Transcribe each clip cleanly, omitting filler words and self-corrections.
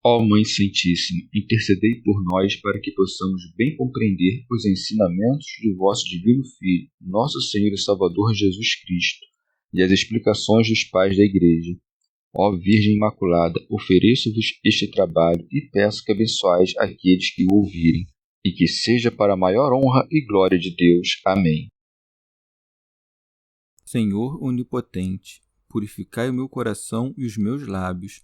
Ó Mãe Santíssima, intercedei por nós para que possamos bem compreender os ensinamentos de vosso Divino Filho, nosso Senhor e Salvador Jesus Cristo, e as explicações dos pais da Igreja. Ó Virgem Imaculada, ofereço-vos este trabalho e peço que abençoeis aqueles que o ouvirem, e que seja para a maior honra e glória de Deus. Amém. Senhor onipotente, purificai o meu coração e os meus lábios.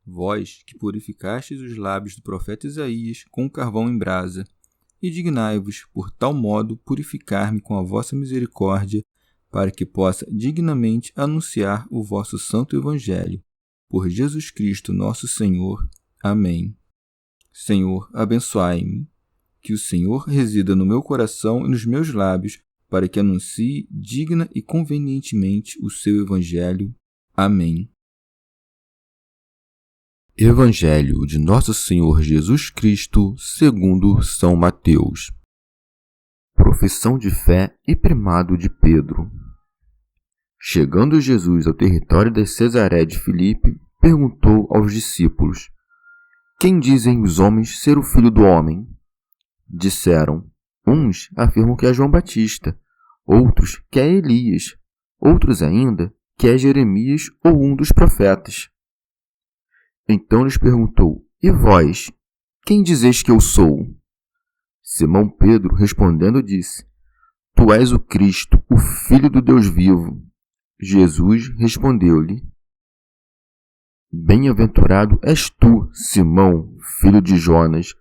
Vós, que purificastes os lábios do profeta Isaías com carvão em brasa, e dignai-vos, por tal modo, purificar-me com a vossa misericórdia, para que possa dignamente anunciar o vosso santo Evangelho. Por Jesus Cristo nosso Senhor. Amém. Senhor, abençoai-me. Que o Senhor resida no meu coração e nos meus lábios, para que anuncie digna e convenientemente o seu Evangelho. Amém. Evangelho de Nosso Senhor Jesus Cristo, segundo São Mateus. Profissão de fé e primado de Pedro. Chegando Jesus ao território de Cesaré de Filipe, perguntou aos discípulos: Quem dizem os homens ser o Filho do Homem? Disseram: Uns afirmam que é João Batista, outros que é Elias, outros ainda que é Jeremias ou um dos profetas. Então lhes perguntou: E vós, quem dizeis que eu sou? Simão Pedro, respondendo, disse: Tu és o Cristo, o Filho do Deus vivo. Jesus respondeu-lhe: Bem-aventurado és tu, Simão, filho de Jonas,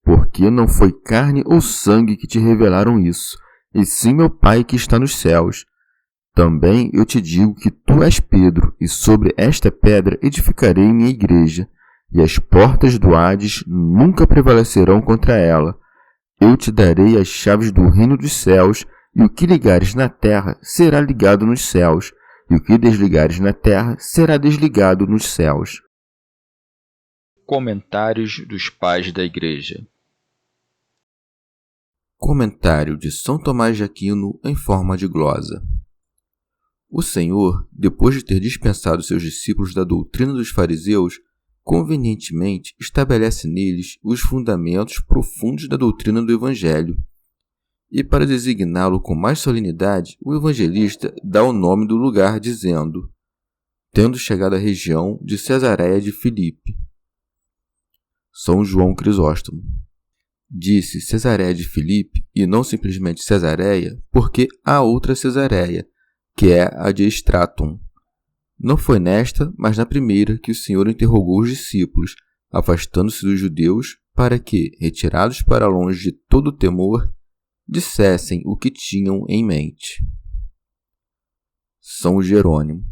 porque não foi carne ou sangue que te revelaram isso, e sim meu Pai que está nos céus. Também eu te digo que tu és Pedro, e sobre esta pedra edificarei minha igreja, e as portas do Hades nunca prevalecerão contra ela. Eu te darei as chaves do reino dos céus, e o que ligares na terra será ligado nos céus, e o que desligares na terra será desligado nos céus. Comentários dos Pais da Igreja. Comentário de São Tomás de Aquino em forma de glosa. O Senhor, depois de ter dispensado seus discípulos da doutrina dos fariseus, convenientemente estabelece neles os fundamentos profundos da doutrina do Evangelho. E para designá-lo com mais solenidade, o evangelista dá o nome do lugar, dizendo: Tendo chegado à região de Cesareia de Filipe. São João Crisóstomo. Disse Cesareia de Filipe, e não simplesmente Cesareia, porque há outra Cesareia, que é a de Estraton. Não foi nesta, mas na primeira, que o Senhor interrogou os discípulos, afastando-se dos judeus, para que, retirados para longe de todo temor, dissessem o que tinham em mente. São Jerônimo.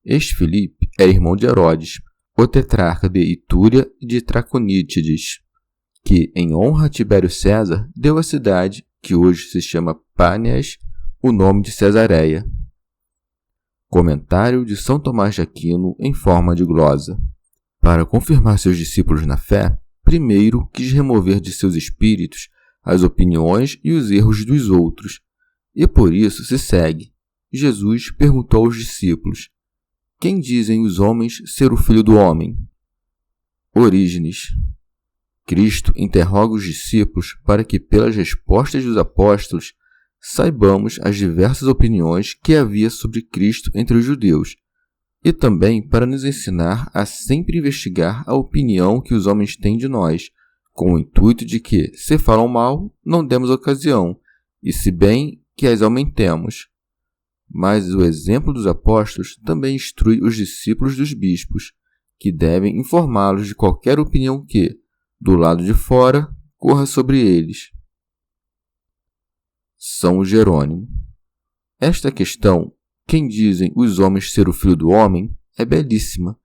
Este Filipe era irmão de Herodes, o tetrarca de Itúria e de Traconítides, que, em honra a Tibério César, deu à cidade, que hoje se chama Pâneas, o nome de Cesareia. Comentário de São Tomás de Aquino em forma de glosa. Para confirmar seus discípulos na fé, primeiro quis remover de seus espíritos as opiniões e os erros dos outros, e por isso se segue. Jesus perguntou aos discípulos: Quem dizem os homens ser o Filho do Homem? Orígenes. Cristo interroga os discípulos para que, pelas respostas dos apóstolos, saibamos as diversas opiniões que havia sobre Cristo entre os judeus, e também para nos ensinar a sempre investigar a opinião que os homens têm de nós, com o intuito de que, se falam mal, não demos ocasião, e se bem, que as aumentemos. Mas o exemplo dos apóstolos também instrui os discípulos dos bispos, que devem informá-los de qualquer opinião que, do lado de fora, corra sobre eles. São Jerônimo. Esta questão, quem dizem os homens ser o Filho do Homem, é belíssima,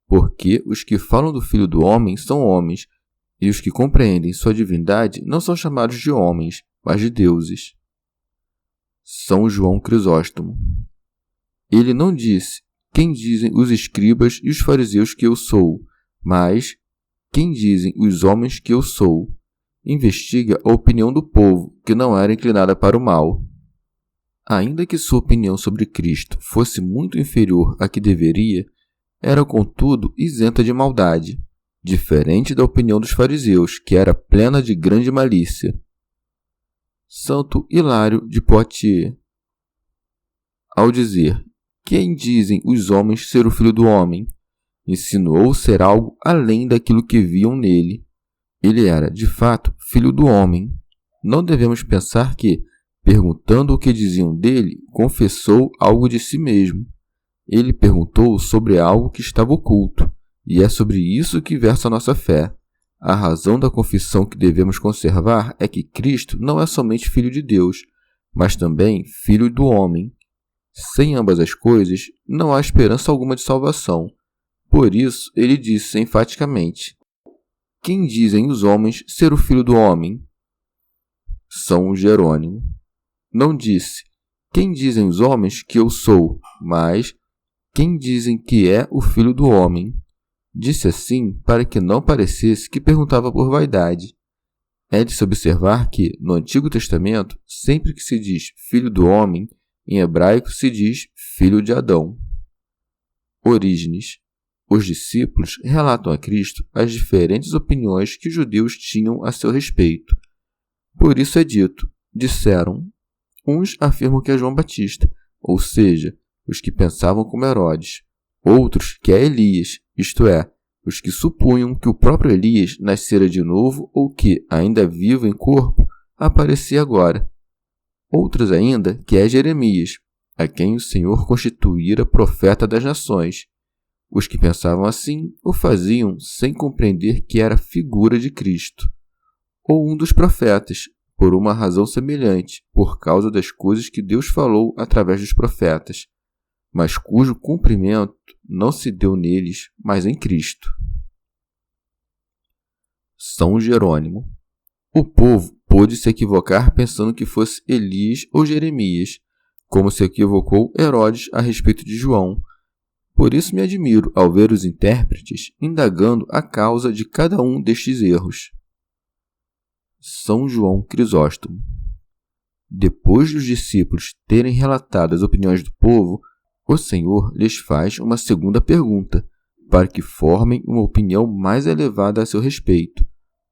porque os que falam do Filho do Homem são homens, e os que compreendem sua divindade não são chamados de homens, mas de deuses. São João Crisóstomo. Ele não disse: Quem dizem os escribas e os fariseus que eu sou, mas quem dizem os homens que eu sou. Investiga a opinião do povo, que não era inclinada para o mal. Ainda que sua opinião sobre Cristo fosse muito inferior à que deveria, era, contudo, isenta de maldade. diferente da opinião dos fariseus, que era plena de grande malícia. Santo Hilário de Poitiers, ao dizer: "Quem dizem os homens ser o Filho do Homem?", insinuou ser algo além daquilo que viam nele. Ele era, de fato, Filho do Homem. Não devemos pensar que, perguntando o que diziam dele, confessou algo de si mesmo. Ele perguntou sobre algo que estava oculto, e é sobre isso que versa a nossa fé. A razão da confissão que devemos conservar é que Cristo não é somente Filho de Deus, mas também Filho do homem. Sem ambas as coisas, não há esperança alguma de salvação. Por isso, ele disse enfaticamente: "Quem dizem os homens ser o Filho do homem?" São Jerônimo não disse: "Quem dizem os homens que eu sou?", mas "Quem dizem que é o Filho do homem?". Disse assim para que não parecesse que perguntava por vaidade. É de se observar que, no Antigo Testamento, sempre que se diz Filho do homem, em hebraico se diz Filho de Adão. Orígenes. Os discípulos relatam a Cristo as diferentes opiniões que os judeus tinham a seu respeito. Por isso é dito: disseram. Uns afirmam que é João Batista, ou seja, os que pensavam como Herodes. Outros que é Elias, isto é, os que supunham que o próprio Elias nascera de novo ou que, ainda vivo em corpo, aparecia agora. Outros ainda que é Jeremias, a quem o Senhor constituíra profeta das nações. Os que pensavam assim o faziam sem compreender que era figura de Cristo. Ou um dos profetas, por uma razão semelhante, por causa das coisas que Deus falou através dos profetas, mas cujo cumprimento não se deu neles, mas em Cristo. São Jerônimo. O povo pôde se equivocar pensando que fosse Elias ou Jeremias, como se equivocou Herodes a respeito de João. Por isso me admiro ao ver os intérpretes indagando a causa de cada um destes erros. São João Crisóstomo. Depois dos discípulos terem relatado as opiniões do povo, o Senhor lhes faz uma segunda pergunta, para que formem uma opinião mais elevada a seu respeito.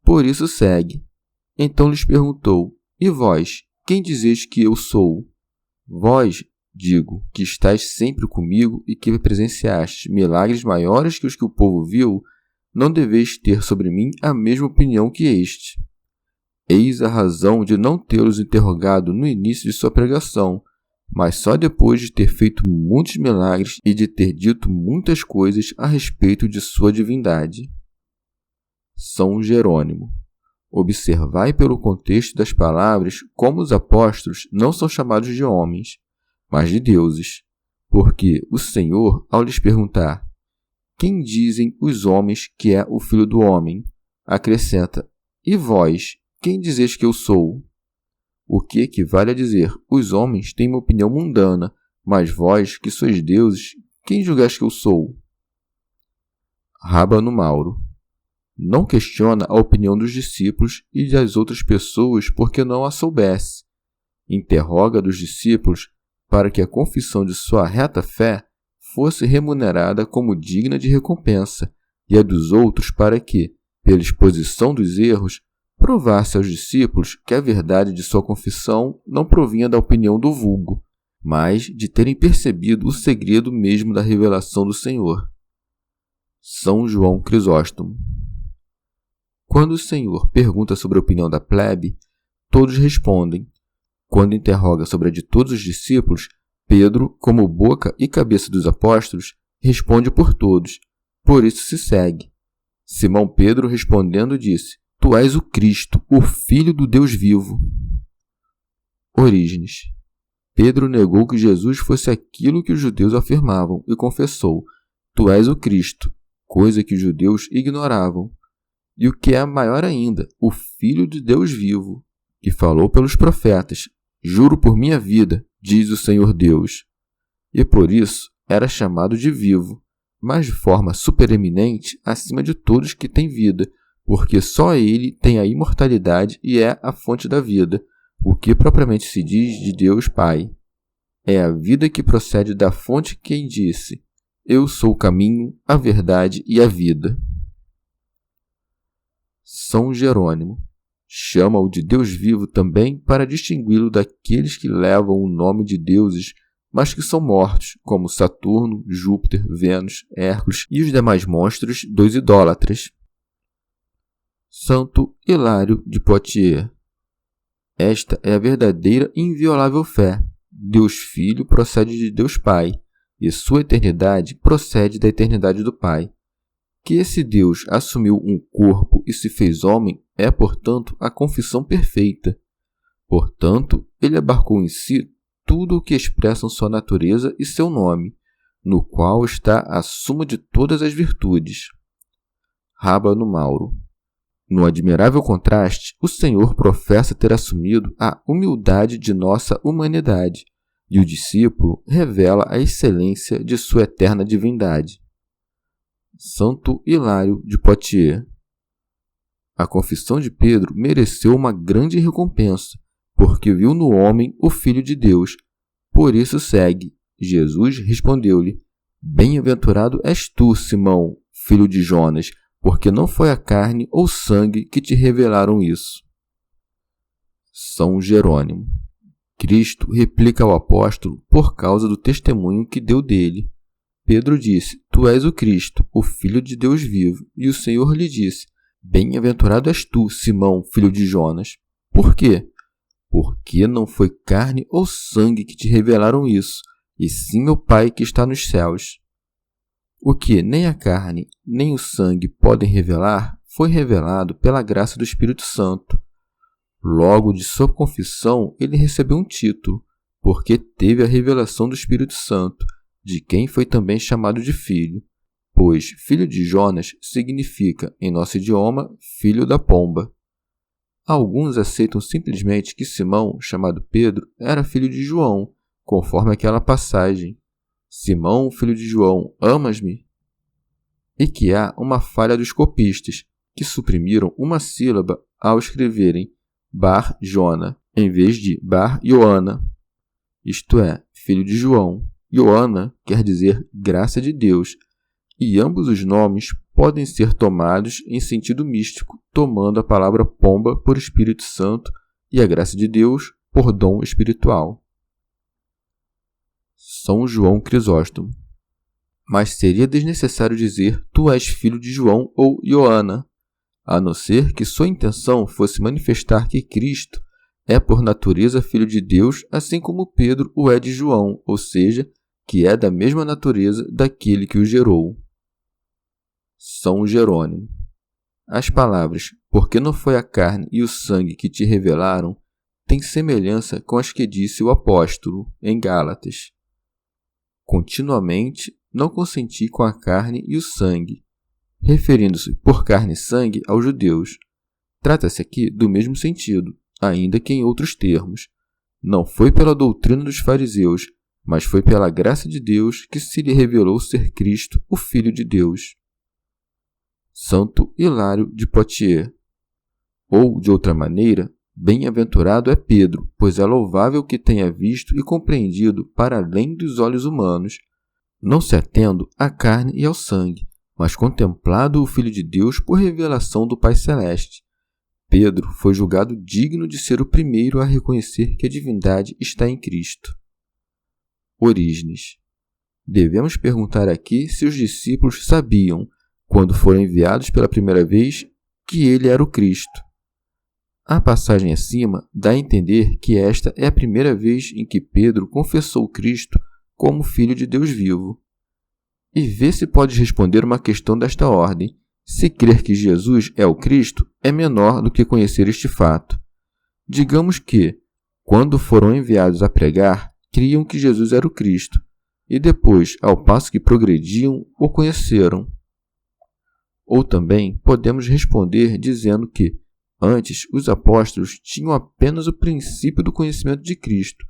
Por isso segue. Então lhes perguntou: "E vós, quem dizeis que eu sou?" "Vós, digo, que estáis sempre comigo e que presenciastes milagres maiores que os que o povo viu, não deveis ter sobre mim a mesma opinião que este. Eis a razão de não tê-los interrogado no início de sua pregação, mas só depois de ter feito muitos milagres e de ter dito muitas coisas a respeito de sua divindade." São Jerônimo. Observai pelo contexto das palavras como os apóstolos não são chamados de homens, mas de deuses, porque o Senhor, ao lhes perguntar: "Quem dizem os homens que é o Filho do homem?", acrescenta: "E vós, quem dizeis que eu sou?" O que equivale a dizer: os homens têm uma opinião mundana, mas vós, que sois deuses, quem julgais que eu sou? Rábano Mauro. Não questiona a opinião dos discípulos e das outras pessoas porque não a soubesse. Interroga dos discípulos para que a confissão de sua reta fé fosse remunerada como digna de recompensa, e a dos outros para que, pela exposição dos erros, provasse aos discípulos que a verdade de sua confissão não provinha da opinião do vulgo, mas de terem percebido o segredo mesmo da revelação do Senhor. São João Crisóstomo. Quando o Senhor pergunta sobre a opinião da plebe, todos respondem. Quando interroga sobre a de todos os discípulos, Pedro, como boca e cabeça dos apóstolos, responde por todos. Por isso se segue. Simão Pedro, respondendo, disse: "Tu és o Cristo, o Filho do Deus vivo." Orígenes. Pedro negou que Jesus fosse aquilo que os judeus afirmavam e confessou: "Tu és o Cristo", coisa que os judeus ignoravam. E o que é maior ainda, o Filho de Deus vivo, que falou pelos profetas: "Juro por minha vida, diz o Senhor Deus." E por isso era chamado de vivo, mas de forma supereminente acima de todos que têm vida, porque só ele tem a imortalidade e é a fonte da vida, o que propriamente se diz de Deus Pai. É a vida que procede da fonte quem disse: "Eu sou o caminho, a verdade e a vida." São Jerônimo chama-o de Deus vivo também para distingui-lo daqueles que levam o nome de deuses, mas que são mortos, como Saturno, Júpiter, Vênus, Hércules e os demais monstros dos idólatras. Santo Hilário de Poitiers. Esta é a verdadeira e inviolável fé. Deus Filho procede de Deus Pai, e sua eternidade procede da eternidade do Pai. Que esse Deus assumiu um corpo e se fez homem é, portanto, a confissão perfeita. Portanto, ele abarcou em si tudo o que expressam sua natureza e seu nome, no qual está a suma de todas as virtudes. Rábano Mauro. No admirável contraste, o Senhor professa ter assumido a humildade de nossa humanidade, e o discípulo revela a excelência de sua eterna divindade. Santo Hilário de Poitiers. A confissão de Pedro mereceu uma grande recompensa, porque viu no homem o Filho de Deus. Por isso segue. Jesus respondeu-lhe: Bem-aventurado és tu, Simão, filho de Jonas, porque não foi a carne ou sangue que te revelaram isso. São Jerônimo. Cristo replica ao apóstolo por causa do testemunho que deu dele. Pedro disse: Tu és o Cristo, o Filho de Deus vivo. E o Senhor lhe disse: Bem-aventurado és tu, Simão, filho de Jonas. Por quê? Porque não foi carne ou sangue que te revelaram isso, e sim meu Pai que está nos céus. O que nem a carne nem o sangue podem revelar foi revelado pela graça do Espírito Santo. Logo de sua confissão, ele recebeu um título, porque teve a revelação do Espírito Santo, de quem foi também chamado de filho, pois filho de Jonas significa, em nosso idioma, filho da pomba. Alguns aceitam simplesmente que Simão, chamado Pedro, era filho de João, conforme aquela passagem: Simão, filho de João, amas-me? E que há uma falha dos copistas, que suprimiram uma sílaba ao escreverem Bar-Jona, em vez de Bar-Joana, isto é, filho de João. Joana quer dizer graça de Deus, e ambos os nomes podem ser tomados em sentido místico, tomando a palavra pomba por Espírito Santo e a graça de Deus por dom espiritual. São João Crisóstomo. Mas seria desnecessário dizer tu és filho de João ou Joana, a não ser que sua intenção fosse manifestar que Cristo é por natureza filho de Deus, assim como Pedro o é de João, ou seja, que é da mesma natureza daquele que o gerou. São Jerônimo. As palavras, porque não foi a carne e o sangue que te revelaram, têm semelhança com as que disse o apóstolo em Gálatas. Continuamente não consenti com a carne e o sangue, referindo-se por carne e sangue aos judeus. Trata-se aqui do mesmo sentido, ainda que em outros termos. Não foi pela doutrina dos fariseus, mas foi pela graça de Deus que se lhe revelou ser Cristo, o Filho de Deus. Santo Hilário de Poitiers. Ou, de outra maneira, bem-aventurado é Pedro, pois é louvável que tenha visto e compreendido para além dos olhos humanos, não se atendo à carne e ao sangue, mas contemplado o Filho de Deus por revelação do Pai Celeste. Pedro foi julgado digno de ser o primeiro a reconhecer que a divindade está em Cristo. Orígenes. Devemos perguntar aqui se os discípulos sabiam, quando foram enviados pela primeira vez, que ele era o Cristo. A passagem acima dá a entender que esta é a primeira vez em que Pedro confessou Cristo como Filho de Deus vivo. E vê se podes responder uma questão desta ordem. Se crer que Jesus é o Cristo, é menor do que conhecer este fato. Digamos que, quando foram enviados a pregar, criam que Jesus era o Cristo, e depois, ao passo que progrediam, o conheceram. Ou também podemos responder dizendo que, antes, os apóstolos tinham apenas o princípio do conhecimento de Cristo,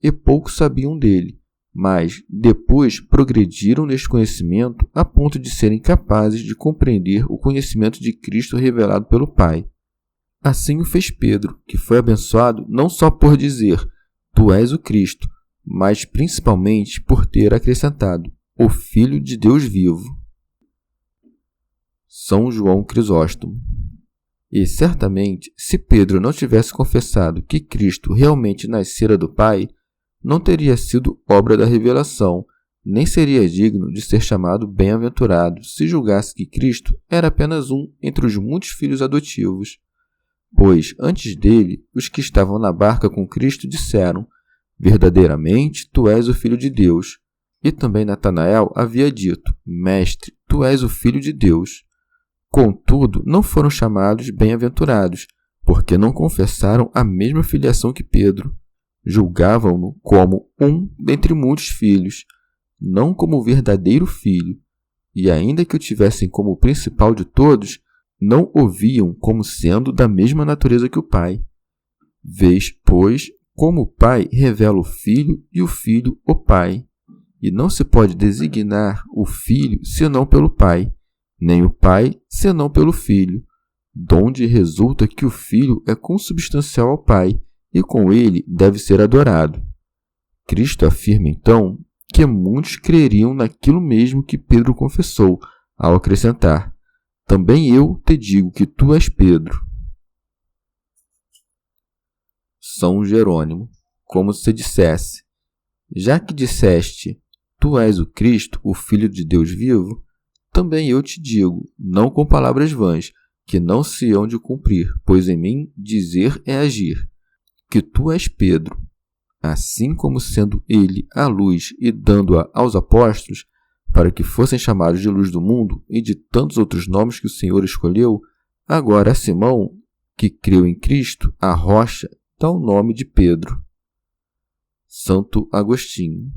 e pouco sabiam dele, mas depois progrediram neste conhecimento a ponto de serem capazes de compreender o conhecimento de Cristo revelado pelo Pai. Assim o fez Pedro, que foi abençoado não só por dizer tu és o Cristo, mas principalmente por ter acrescentado o Filho de Deus vivo. São João Crisóstomo. E certamente, se Pedro não tivesse confessado que Cristo realmente nascera do Pai, não teria sido obra da revelação, nem seria digno de ser chamado bem-aventurado se julgasse que Cristo era apenas um entre os muitos filhos adotivos. Pois, antes dele, os que estavam na barca com Cristo disseram: verdadeiramente, tu és o Filho de Deus. E também Natanael havia dito: Mestre, tu és o Filho de Deus. Contudo, não foram chamados bem-aventurados, porque não confessaram a mesma filiação que Pedro. Julgavam-no como um dentre muitos filhos, não como o verdadeiro filho, e ainda que o tivessem como o principal de todos, não o viam como sendo da mesma natureza que o Pai. Vês, pois, como o Pai revela o Filho e o Filho o Pai. E não se pode designar o Filho senão pelo Pai, nem o Pai senão pelo Filho, donde resulta que o Filho é consubstancial ao Pai, e com ele deve ser adorado. Cristo afirma, então, que muitos creriam naquilo mesmo que Pedro confessou, ao acrescentar: também eu te digo que tu és Pedro. São Jerônimo, como se dissesse: já que disseste, tu és o Cristo, o Filho de Deus vivo, também eu te digo, não com palavras vãs, que não se hão de cumprir, pois em mim dizer é agir, que tu és Pedro. Assim como sendo ele a luz e dando-a aos apóstolos, para que fossem chamados de luz do mundo e de tantos outros nomes que o Senhor escolheu, agora a Simão, que creu em Cristo, a rocha, dá o nome de Pedro. Santo Agostinho.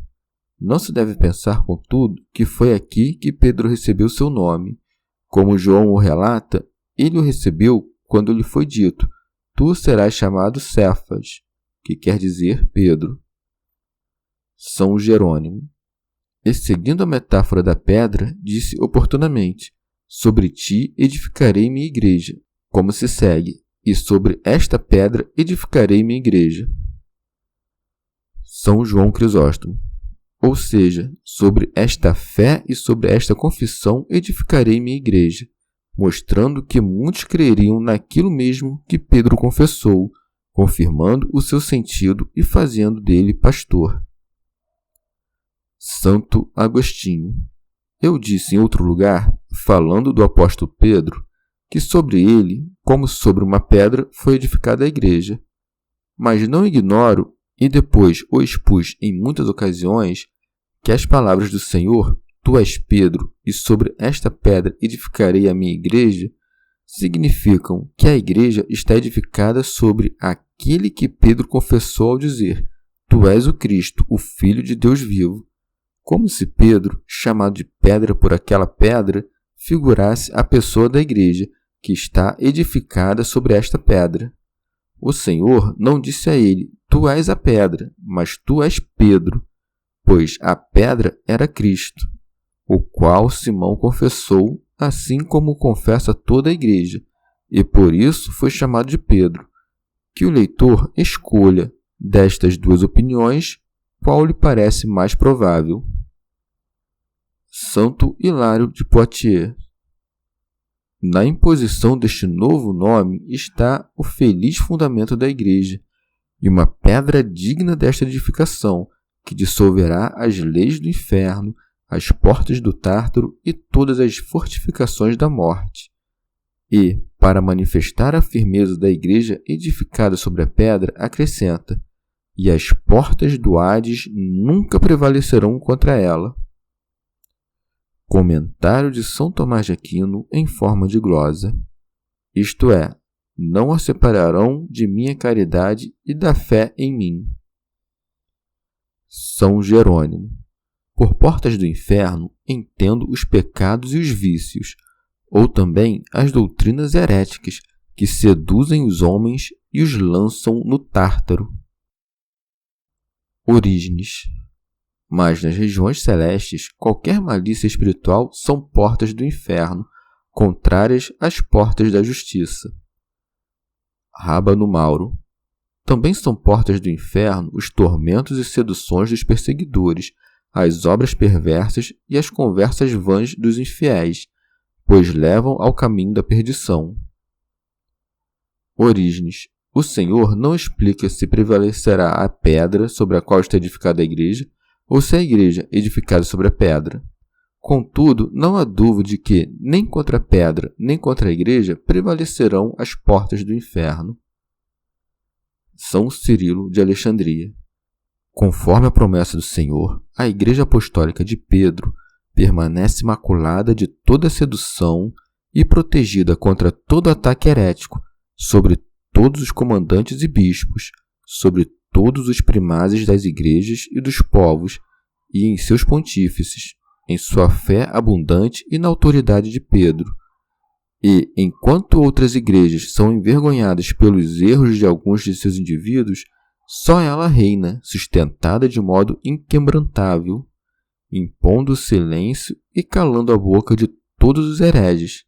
Não se deve pensar, contudo, que foi aqui que Pedro recebeu seu nome. Como João o relata, ele o recebeu quando lhe foi dito: tu serás chamado Cefas, que quer dizer Pedro. São Jerônimo. E seguindo a metáfora da pedra, disse oportunamente: sobre ti edificarei minha igreja, como se segue, e sobre esta pedra edificarei minha igreja. São João Crisóstomo. Ou seja, sobre esta fé e sobre esta confissão edificarei minha igreja, mostrando que muitos creriam naquilo mesmo que Pedro confessou, confirmando o seu sentido e fazendo dele pastor. Santo Agostinho. Eu disse em outro lugar, falando do apóstolo Pedro, que sobre ele, como sobre uma pedra, foi edificada a igreja. Mas não ignoro, e depois o expus em muitas ocasiões, que as palavras do Senhor, tu és Pedro, e sobre esta pedra edificarei a minha igreja, significam que a igreja está edificada sobre aquele que Pedro confessou ao dizer: tu és o Cristo, o Filho de Deus vivo. Como se Pedro, chamado de pedra por aquela pedra, figurasse a pessoa da igreja, que está edificada sobre esta pedra. O Senhor não disse a ele: tu és a pedra, mas tu és Pedro, pois a pedra era Cristo, o qual Simão confessou, assim como confessa toda a igreja, e por isso foi chamado de Pedro. Que o leitor escolha, destas duas opiniões, qual lhe parece mais provável. Santo Hilário de Poitiers. Na imposição deste novo nome está o feliz fundamento da igreja, e uma pedra digna desta edificação, que dissolverá as leis do inferno, as portas do Tártaro e todas as fortificações da morte. E, para manifestar a firmeza da igreja edificada sobre a pedra, acrescenta: e as portas do Hades nunca prevalecerão contra ela. Comentário de São Tomás de Aquino em forma de glosa. Isto é, não a separarão de minha caridade e da fé em mim. São Jerônimo. Por portas do inferno entendo os pecados e os vícios, ou também as doutrinas heréticas que seduzem os homens e os lançam no Tártaro. Orígenes. Mas nas regiões celestes, qualquer malícia espiritual são portas do inferno, contrárias às portas da justiça. Rábano Mauro. Também são portas do inferno os tormentos e seduções dos perseguidores, as obras perversas e as conversas vãs dos infiéis, pois levam ao caminho da perdição. Orígenes. O Senhor não explica se prevalecerá a pedra sobre a qual está edificada a igreja, ou se a igreja edificada sobre a pedra. Contudo, não há dúvida de que, nem contra a pedra, nem contra a igreja, prevalecerão as portas do inferno. São Cirilo de Alexandria. Conforme a promessa do Senhor, a Igreja Apostólica de Pedro permanece imaculada de toda sedução e protegida contra todo ataque herético, sobre todos os comandantes e bispos, sobre todos os primazes das igrejas e dos povos, e em seus pontífices, em sua fé abundante e na autoridade de Pedro. E, enquanto outras igrejas são envergonhadas pelos erros de alguns de seus indivíduos, só ela reina, sustentada de modo inquebrantável, impondo silêncio e calando a boca de todos os hereges.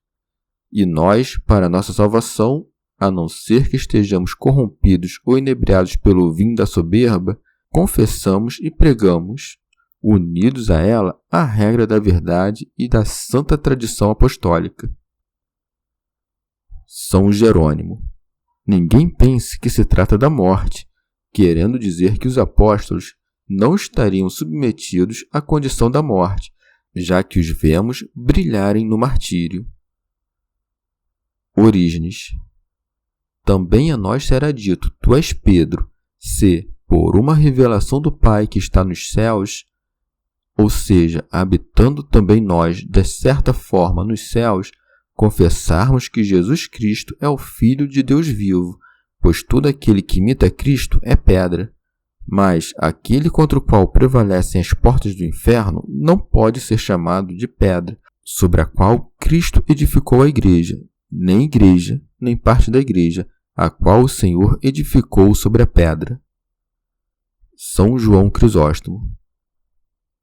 E nós, para nossa salvação, a não ser que estejamos corrompidos ou inebriados pelo vinho da soberba, confessamos e pregamos, unidos a ela, a regra da verdade e da santa tradição apostólica. São Jerônimo. Ninguém pense que se trata da morte, querendo dizer que os apóstolos não estariam submetidos à condição da morte, já que os vemos brilharem no martírio. Orígenes. Também a nós será dito: tu és Pedro, se, por uma revelação do Pai que está nos céus, ou seja, habitando também nós, de certa forma, nos céus, confessarmos que Jesus Cristo é o Filho de Deus vivo, pois todo aquele que imita Cristo é pedra. Mas aquele contra o qual prevalecem as portas do inferno não pode ser chamado de pedra, sobre a qual Cristo edificou a igreja, nem parte da igreja, a qual o Senhor edificou sobre a pedra. São João Crisóstomo.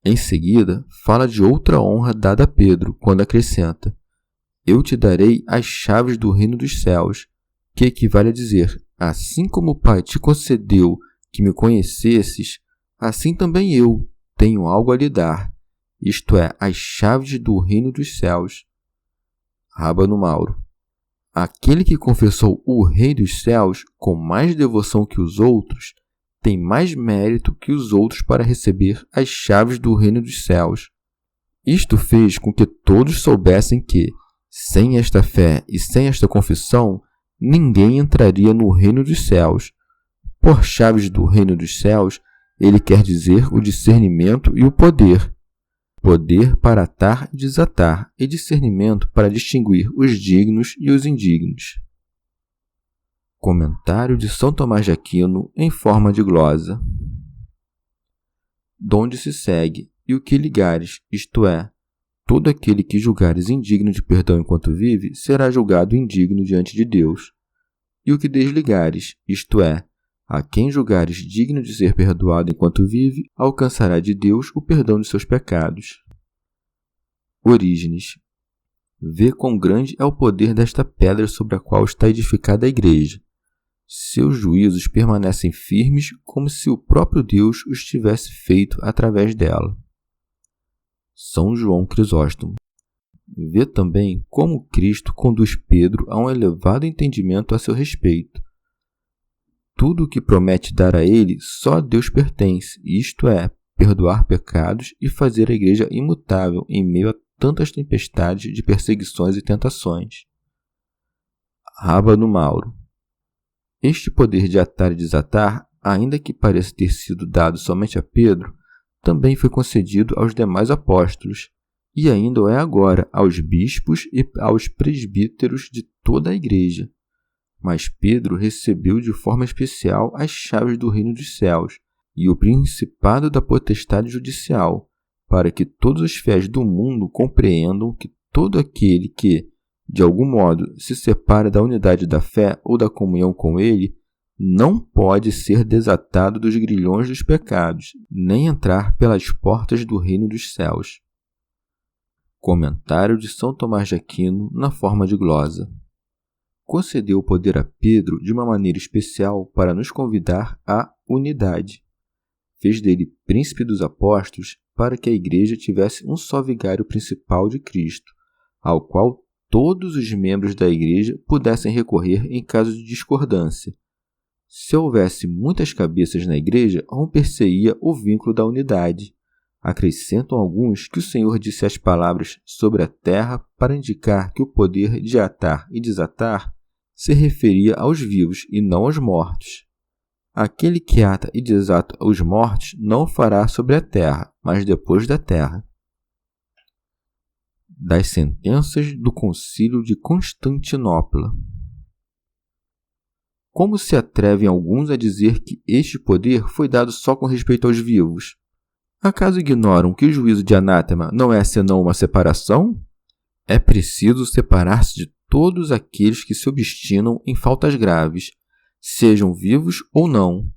Em seguida, fala de outra honra dada a Pedro, quando acrescenta: eu te darei as chaves do reino dos céus, que equivale a dizer: assim como o Pai te concedeu que me conhecesses, assim também eu tenho algo a lhe dar, isto é, as chaves do reino dos céus. Rábano Mauro. Aquele que confessou o Rei dos céus com mais devoção que os outros, tem mais mérito que os outros para receber as chaves do reino dos céus. Isto fez com que todos soubessem que, sem esta fé e sem esta confissão, ninguém entraria no reino dos céus. Por chaves do reino dos céus, ele quer dizer o discernimento e o poder. Poder para atar e desatar, e discernimento para distinguir os dignos e os indignos. Comentário de São Tomás de Aquino em forma de glosa. Donde se segue, e o que ligares, isto é, todo aquele que julgares indigno de perdão enquanto vive, será julgado indigno diante de Deus. E o que desligares, isto é, a quem julgares digno de ser perdoado enquanto vive, alcançará de Deus o perdão de seus pecados. Orígenes. Vê quão grande é o poder desta pedra sobre a qual está edificada a igreja. Seus juízos permanecem firmes como se o próprio Deus os tivesse feito através dela. São João Crisóstomo. Vê também como Cristo conduz Pedro a um elevado entendimento a seu respeito. Tudo o que promete dar a ele só a Deus pertence, isto é, perdoar pecados e fazer a igreja imutável em meio a tantas tempestades de perseguições e tentações. Rábano Mauro. Este poder de atar e desatar, ainda que pareça ter sido dado somente a Pedro, também foi concedido aos demais apóstolos, e ainda o é agora aos bispos e aos presbíteros de toda a igreja. Mas Pedro recebeu de forma especial as chaves do reino dos céus e o principado da potestade judicial, para que todos os fiéis do mundo compreendam que todo aquele que, de algum modo, se separa da unidade da fé ou da comunhão com ele, não pode ser desatado dos grilhões dos pecados, nem entrar pelas portas do reino dos céus. Comentário de São Tomás de Aquino na forma de glosa. Concedeu o poder a Pedro de uma maneira especial para nos convidar à unidade. Fez dele príncipe dos apóstolos para que a igreja tivesse um só vigário principal de Cristo, ao qual todos os membros da igreja pudessem recorrer em caso de discordância. Se houvesse muitas cabeças na igreja, romper-se-ia o vínculo da unidade. Acrescentam alguns que o Senhor disse as palavras sobre a terra para indicar que o poder de atar e desatar se referia aos vivos e não aos mortos. Aquele que ata e desata os mortos não o fará sobre a terra, mas depois da terra. Das sentenças do Concílio de Constantinopla. Como se atrevem alguns a dizer que este poder foi dado só com respeito aos vivos? Acaso ignoram que o juízo de anátema não é senão uma separação? É preciso separar-se de todos aqueles que se obstinam em faltas graves, sejam vivos ou não.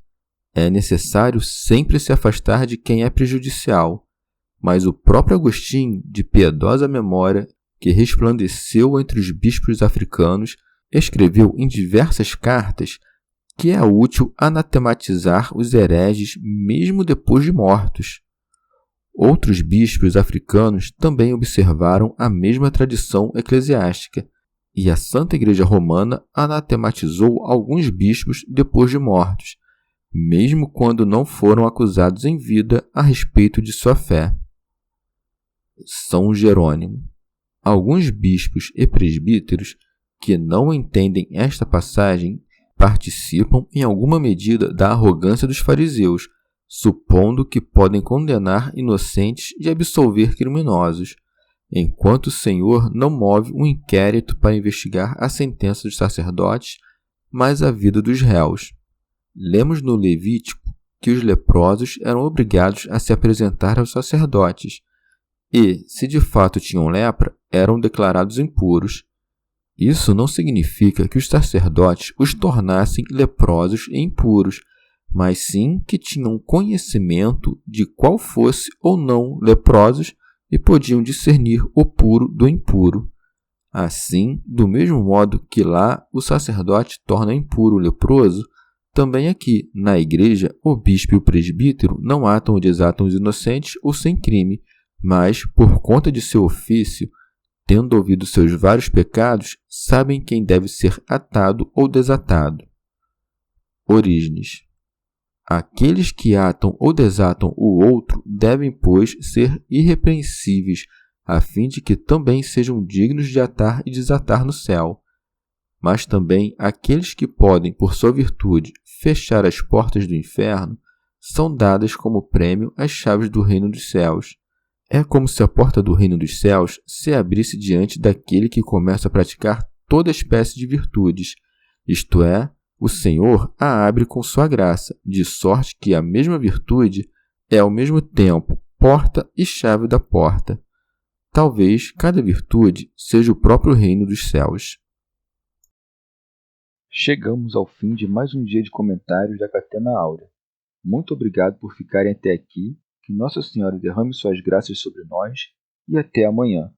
É necessário sempre se afastar de quem é prejudicial. Mas o próprio Agostinho, de piedosa memória, que resplandeceu entre os bispos africanos, escreveu em diversas cartas que é útil anatematizar os hereges mesmo depois de mortos. Outros bispos africanos também observaram a mesma tradição eclesiástica, e a Santa Igreja Romana anatematizou alguns bispos depois de mortos, mesmo quando não foram acusados em vida a respeito de sua fé. São Jerônimo. Alguns bispos e presbíteros que não entendem esta passagem participam em alguma medida da arrogância dos fariseus, supondo que podem condenar inocentes e absolver criminosos, enquanto o Senhor não move um inquérito para investigar a sentença dos sacerdotes, mas a vida dos réus. Lemos no Levítico que os leprosos eram obrigados a se apresentar aos sacerdotes e, se de fato tinham lepra, eram declarados impuros. Isso não significa que os sacerdotes os tornassem leprosos e impuros, mas sim que tinham conhecimento de qual fosse ou não leprosos e podiam discernir o puro do impuro. Assim, do mesmo modo que lá o sacerdote torna impuro o leproso, também aqui, na igreja, o bispo e o presbítero não atam ou desatam os inocentes ou sem crime, mas, por conta de seu ofício, tendo ouvido seus vários pecados, sabem quem deve ser atado ou desatado. Orígenes. Aqueles que atam ou desatam o outro devem, pois, ser irrepreensíveis, a fim de que também sejam dignos de atar e desatar no céu. Mas também aqueles que podem, por sua virtude, fechar as portas do inferno, são dadas como prêmio as chaves do reino dos céus. É como se a porta do reino dos céus se abrisse diante daquele que começa a praticar toda espécie de virtudes, isto é, o Senhor a abre com sua graça, de sorte que a mesma virtude é ao mesmo tempo porta e chave da porta. Talvez cada virtude seja o próprio reino dos céus. Chegamos ao fim de mais um dia de comentários da Catena Áurea. Muito obrigado por ficarem até aqui, que Nossa Senhora derrame suas graças sobre nós e até amanhã.